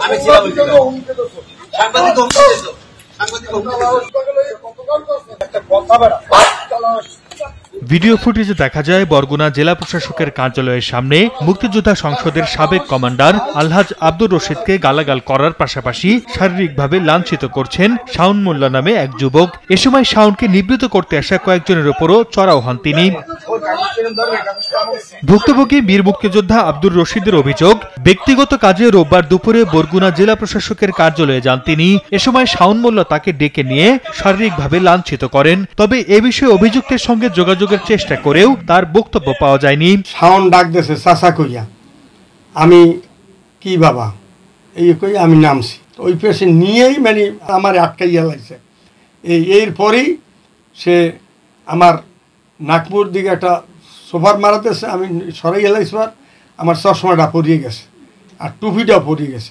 আমি ছিলাম ভিডিও ফুটেজে দেখা যায় বরগুনা জেলা প্রশাসকের কার্যালয়ের সামনে মুক্তিযোদ্ধা সংসদের সাবেক কমান্ডার আলহাজ আব্দুর রশিদকে গালাগাল করার পাশাপাশি শারীরিকভাবে লাঞ্ছিত করছেন শাওন মোল্লা নামে এক যুবক। এ সময় শাওনকে নিবৃত্ত করতে আসা কয়েকজনের উপরও চড়াও হন তিনি। ভুক্তভোগী বীর মুক্তিযোদ্ধা আব্দুর রশিদের অভিযোগ, ব্যক্তিগত কাজে রোববার দুপুরে বরগুনা জেলা প্রশাসকের কার্যালয়ে যান তিনি। এ সময় শাওন মোল্লা তাকে ডেকে নিয়ে শারীরিকভাবে লাঞ্ছিত করেন। তবে এ বিষয়ে অভিযুক্তের সঙ্গে যোগাযোগের চেষ্টা করেও তার বক্তব্য পাওয়া যায়নি। শাওন ডাক দেশে চাচা কইয়া আমি কি বাবা এই কই আমি নামছি, ওই পেশে নিয়েই মানে আমার আটকাইয়া লাগছে। এরপরেই সে আমার নাকপুর দিকে একটা সোফার মারাতেছে, আমি সরাই এলাইছি, আমার চশমাটা পরিয়ে গেছে আর টুপিটাও পরিয়ে গেছে।